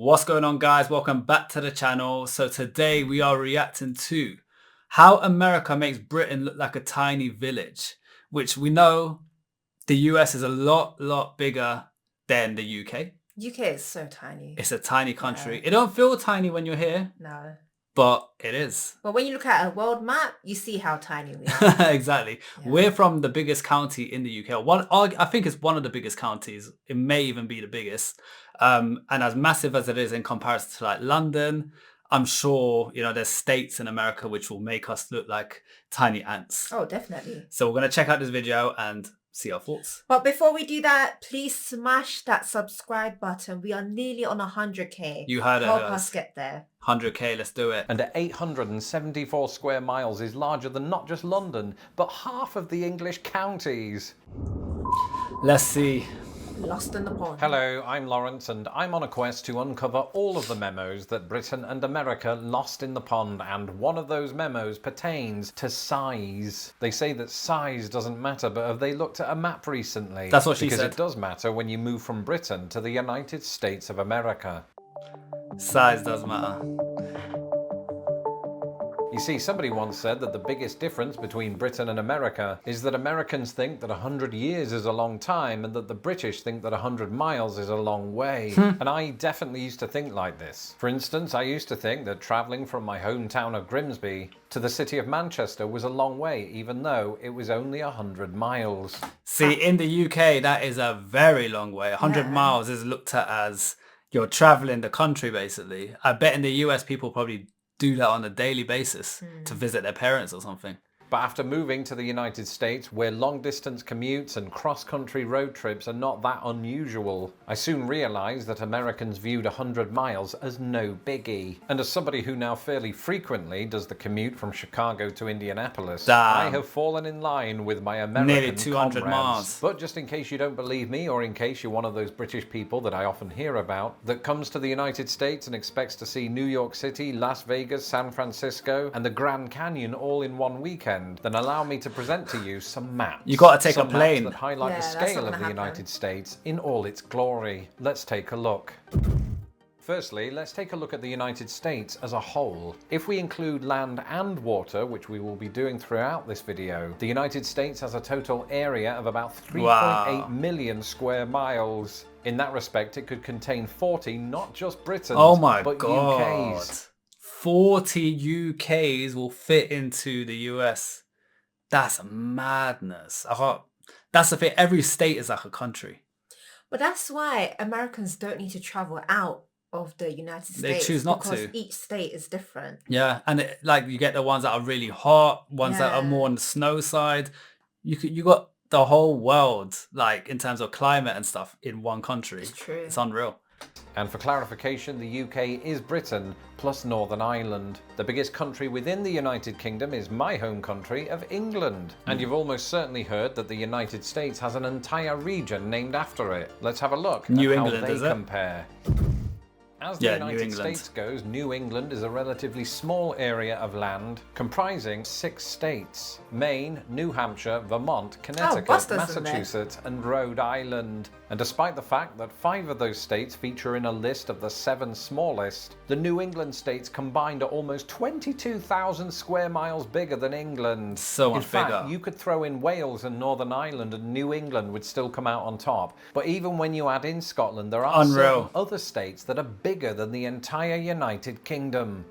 What's going on, guys? Welcome back to the channel. So today we are reacting to how America makes Britain look like a tiny village, which we know the US is a lot bigger than the UK. UK is so tiny. It's a tiny country. It don't feel tiny when you're here. No. But it is. But when you look at a world map, you see how tiny we are. Exactly. Yeah. We're from the biggest county in the UK. I think it's one of the biggest counties. It may even be the biggest. And as massive as it is in comparison to like London, I'm sure, you know, there's states in America which will make us look like tiny ants. Oh, definitely. So we're going to check out this video and see our thoughts. But before we do that, please smash that subscribe button. We are nearly on 100k. You heard it. Help us get there. 100k, let's do it. And at 874 square miles is larger than not just London, but half of the English counties. Let's see. Lost in the pond. Hello, I'm Lawrence, and I'm on a quest to uncover all of the memos that Britain and America lost in the pond, and one of those memos pertains to size. They say that size doesn't matter, but have they looked at a map recently? That's what she said. Because it does matter when you move from Britain to the United States of America. Size does matter. You see, somebody once said that the biggest difference between Britain and America is that Americans think that 100 years is a long time and that the British think that 100 miles is a long way. And I definitely used to think like this. For instance, I used to think that travelling from my hometown of Grimsby to the city of Manchester was a long way, even though it was only 100 miles. See, in the UK, that is a very long way. 100 miles is looked at as you're traveling the country, basically. I bet in the US, people probably do that on a daily basis to visit their parents or something. But after moving to the United States, where long-distance commutes and cross-country road trips are not that unusual, I soon realised that Americans viewed 100 miles as no biggie. And as somebody who now fairly frequently does the commute from Chicago to Indianapolis, I have fallen in line with my American nearly 200 comrades. miles. But just in case you don't believe me, or in case you're one of those British people that I often hear about, that comes to the United States and expects to see New York City, Las Vegas, San Francisco, and the Grand Canyon all in one weekend, then allow me to present to you some maps. You got to take a plane. That highlight the scale of the United States in all its glory. Let's take a look. Firstly, let's take a look at the United States as a whole. If we include land and water, which we will be doing throughout this video, the United States has a total area of about 3.8 million square miles. In that respect, it could contain 40, not just Britain's, but UK's. 40 UKs will fit into the US. That's madness. That's the thing. Every state is like a country. But that's why Americans don't need to travel out of the United States. They choose not to. Because each state is different. Yeah, and like you get the ones that are really hot, ones that are more on the snow side. You got the whole world, like in terms of climate and stuff, in one country. It's true. It's unreal. And for clarification, the UK is Britain plus Northern Ireland. The biggest country within the United Kingdom is my home country of England. And you've almost certainly heard that the United States has an entire region named after it. Let's have a look at how they compare. As the United States goes, New England is a relatively small area of land comprising 6 states: Maine, New Hampshire, Vermont, Connecticut, Massachusetts, and Rhode Island. And despite the fact that 5 of those states feature in a list of the 7 smallest, the New England states combined are almost 22,000 square miles bigger than England. So much bigger. In fact, you could throw in Wales and Northern Ireland and New England would still come out on top. But even when you add in Scotland, there are some other states that are bigger than the entire United Kingdom.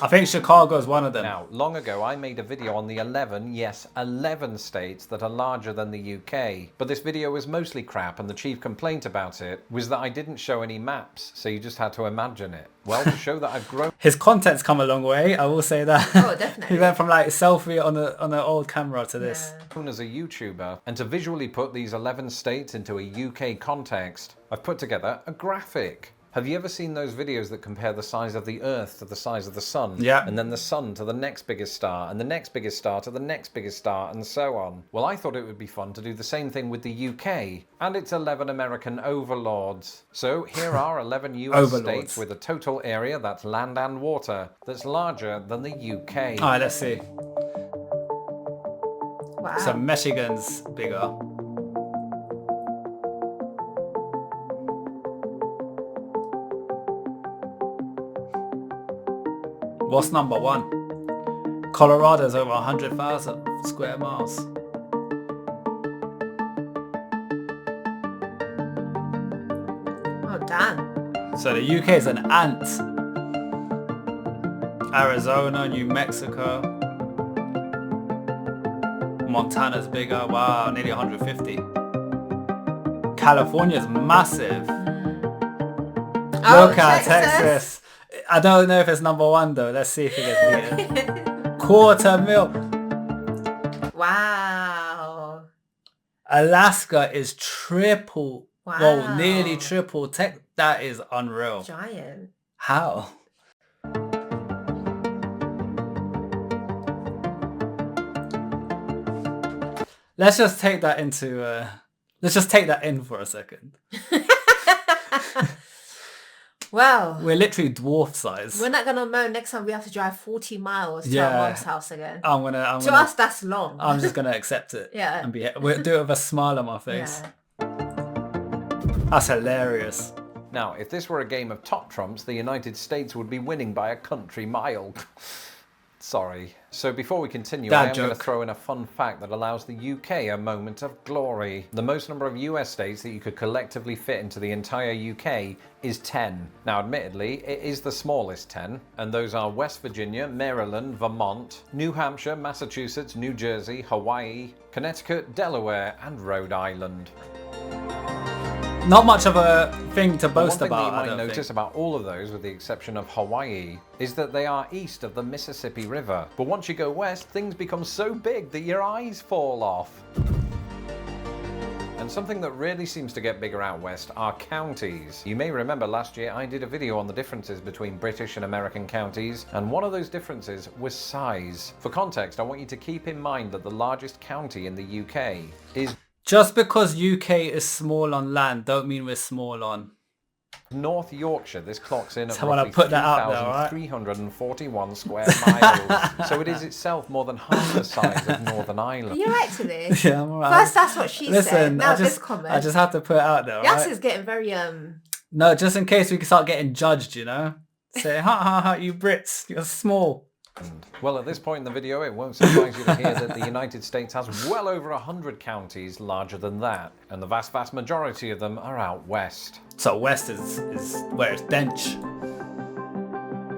I think Chicago is one of them. Now, long ago I made a video on the 11 states that are larger than the UK. But this video was mostly crap, and the chief complaint about it was that I didn't show any maps, so you just had to imagine it. Well, to show that I've grown... His content's come a long way, I will say that. Oh, definitely. He went from like selfie on an old camera to this. As a YouTuber, and to visually put these 11 states into a UK context, I've put together a graphic. Have you ever seen those videos that compare the size of the Earth to the size of the Sun? Yeah. And then the Sun to the next biggest star, and the next biggest star to the next biggest star, and so on. Well, I thought it would be fun to do the same thing with the UK and its 11 American overlords. So here are 11 US states with a total area, that's land and water, that's larger than the UK. All right, let's see. Wow. So Michigan's bigger. What's number one? Colorado's over 100,000 square miles. Oh, damn. So the UK is an ant. Arizona, New Mexico. Montana's bigger. Wow, nearly 150. California's massive. Oh, Look at Texas. I don't know if it's number one though. Let's see if it gets beaten. 250,000. Wow. Alaska is triple. Wow. Well, nearly triple. That is unreal. Giant. How? Let's just take that into. Let's just take that in for a second. Well, We're literally dwarf size. we're not gonna moan next time we have to drive 40 miles to Yeah. our mom's house again. I'm gonna. To us, that's long. I'm just gonna accept it. Yeah. And we'll do it with a smile on my face. Yeah. That's hilarious. Now, if this were a game of top trumps, the United States would be winning by a country mile. Sorry. So before we continue, Dad I am going to joke. throw in a fun fact that allows the UK a moment of glory. The most number of US states that you could collectively fit into the entire UK is 10. Now, admittedly, it is the smallest 10, and those are West Virginia, Maryland, Vermont, New Hampshire, Massachusetts, New Jersey, Hawaii, Connecticut, Delaware, and Rhode Island. Not much of a thing to One boast thing that about. you I might don't notice think. about all of those, with the exception of Hawaii, is that they are east of the Mississippi River. But once you go west, things become so big that your eyes fall off. And something that really seems to get bigger out west are counties. You may remember last year I did a video on the differences between British and American counties, and one of those differences was size. For context, I want you to keep in mind that the largest county in the UK is Just because UK is small on land, don't mean we're small on. North Yorkshire. This clocks in at So I wanna roughly put that out there, right? 3,341 square miles. So it is itself more than half the size of Northern Ireland. You're right to this. Yeah, I'm alright. First, that's what she said. Listen, Now I this just comment. have to put it out there. Yass Right? is getting very No, just in case we can start getting judged, you know? Say, ha, you Brits, you're small. Well, at this point in the video, it won't surprise you to hear that the United States has well over 100 counties larger than that, and the vast, vast majority of them are out west. So west is where it's dench.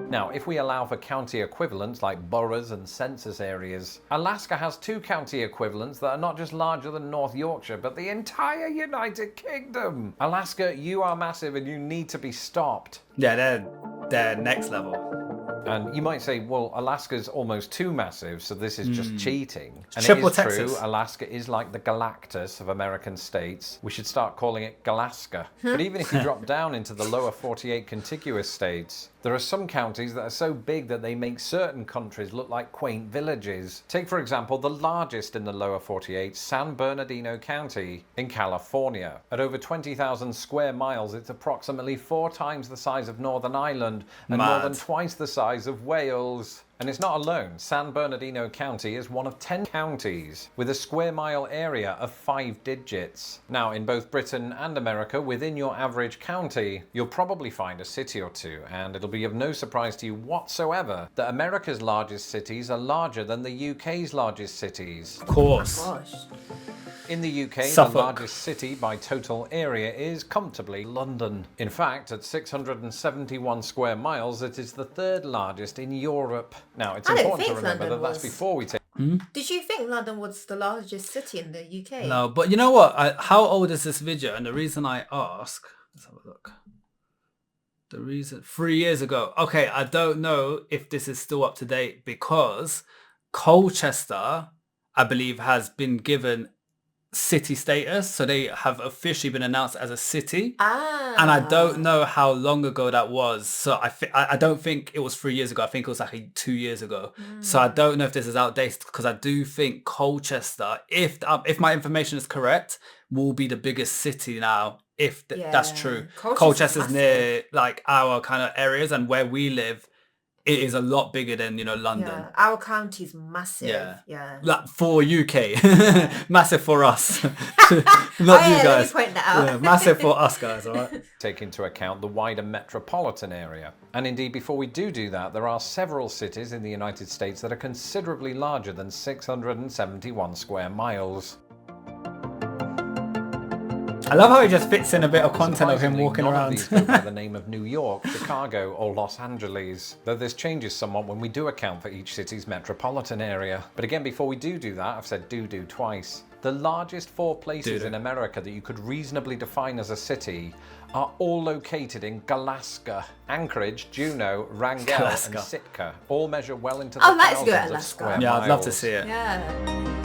Now, if we allow for county equivalents like boroughs and census areas, Alaska has 2 county equivalents that are not just larger than North Yorkshire, but the entire United Kingdom. Alaska, you are massive and you need to be stopped. Yeah, they're next level. And you might say, well, Alaska's almost too massive, so this is just cheating. And Triple it is Texas. true, Alaska is like the Galactus of American states. We should start calling it Galaska. But even if you drop down into the lower 48 contiguous states, there are some counties that are so big that they make certain countries look like quaint villages. Take, for example, the largest in the lower 48, San Bernardino County in California. At over 20,000 square miles, it's approximately 4 times the size of Northern Ireland and more than Mad. twice the size of Wales. And it's not alone. San Bernardino County is one of 10 counties with a square mile area of 5 digits. Now, in both Britain and America, within your average county, you'll probably find a city or two, and it'll be of no surprise to you whatsoever that America's largest cities are larger than the UK's largest cities. Of course. gosh. In the UK, Suffolk. the largest city by total area is comfortably London. In fact, at 671 square miles, it is the 3rd largest in Europe. Now, it's I didn't important to think remember London that that's was. before we take Did you think London was the largest city in the UK? No, but you know what? How old is this video? And the reason I ask, let's have a look. The reason, 3 years ago. Okay, I don't know if this is still up to date because Colchester, I believe, has been given city status. So they have officially been announced as a city. Ah. And I don't know how long ago that was. So I don't think it was 3 years ago. I think it was like 2 years ago. So I don't know if this is outdated because I do think Colchester, if my information is correct, will be the biggest city now. If that's Yeah. true. Colchester's Colchester's massive. near like our kind of areas and where we live it is a lot bigger than, London. Yeah, our county's massive. Yeah. Yeah. Like for UK, massive for us, not Oh, you yeah, let me guys. point that out. Yeah, massive for us guys, all right? Take into account the wider metropolitan area. And indeed, before we do that, there are several cities in the United States that are considerably larger than 671 square miles. I love how he just fits in a bit of content of him Surprisingly, walking none around. of these go by the name of New York, Chicago, or Los Angeles, though this changes somewhat when we do account for each city's metropolitan area. But again, before we do that, I've said do twice. The largest 4 places in America that you could reasonably define as a city are all located in Alaska. Anchorage, Juneau, Wrangell, Alaska. and Sitka all measure well into the I'd like to go to thousands of Alaska. square Yeah, I'd love to miles. see it. Yeah.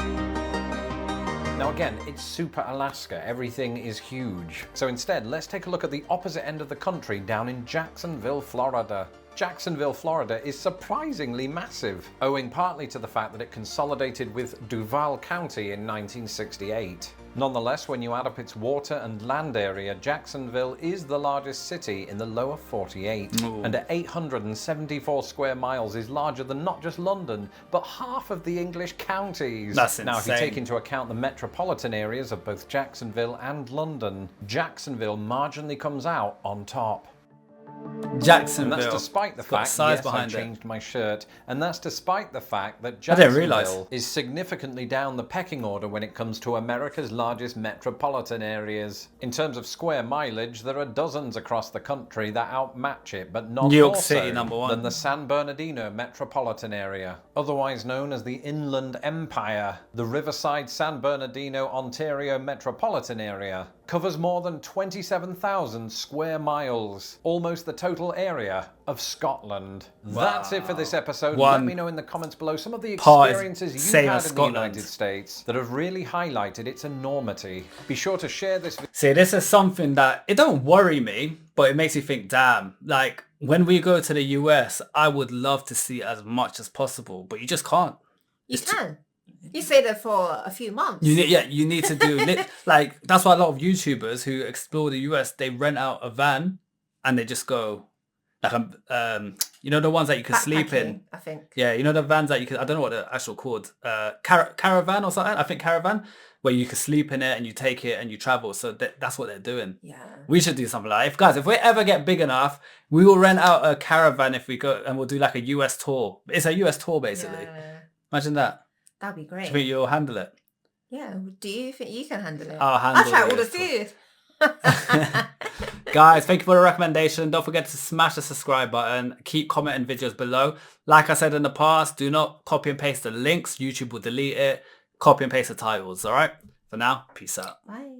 Now again, it's super Alaska, everything is huge. So instead, let's take a look at the opposite end of the country down in Jacksonville, Florida. Jacksonville, Florida is surprisingly massive, owing partly to the fact that it consolidated with Duval County in 1968. Nonetheless, when you add up its water and land area, Jacksonville is the largest city in the lower 48. Ooh. And at 874 square miles is larger than not just London, but half of the English counties. That's Now, if you insane. take into account the metropolitan areas of both Jacksonville and London, Jacksonville marginally comes out on top. And Jacksonville. that's despite the It's got fact, size yes, I behind it. changed my shirt, and that's despite the fact that I didn't realise. Jacksonville is significantly down the pecking order when it comes to America's largest metropolitan areas. In terms of square mileage, there are dozens across the country that outmatch it, but none New York more City, so number one. than the San Bernardino metropolitan area, otherwise known as the Inland Empire. The Riverside San Bernardino, Ontario metropolitan area covers more than 27,000 square miles, almost the total area of Scotland. That's it for this episode. Let One me know in the comments below some of the part is experiences you've same had as in the Scotland. United States that have really highlighted its enormity. Be sure to share this video. See, this is something that it don't worry me, but it makes me think, damn, like when we go to the US, I would love to see as much as possible, but you just can't. You can. You stay there for a few months. You need to do like that's why a lot of YouTubers who explore the US, they rent out a van and they just go like the ones that you can sleep in. Backpacking, I think. Yeah, the vans that you can, I don't know what they're actual called, caravan or something. I think caravan, where you can sleep in it and you take it and you travel. So that's what they're doing. Yeah. We should do something like that. If we ever get big enough, we will rent out a caravan if we go, and we'll do like a US tour. It's a US tour basically. Yeah. Imagine that. That'd be Do great. you think you'll handle it? Yeah. Do you think you can handle it? I'll handle I'll try the all the US tour. food. Guys, thank you for the recommendation. Don't forget to smash the subscribe button. Keep commenting videos below. Like I said in the past, do not copy and paste the links. YouTube will delete it. Copy and paste the titles. All right. For now, peace out. Bye.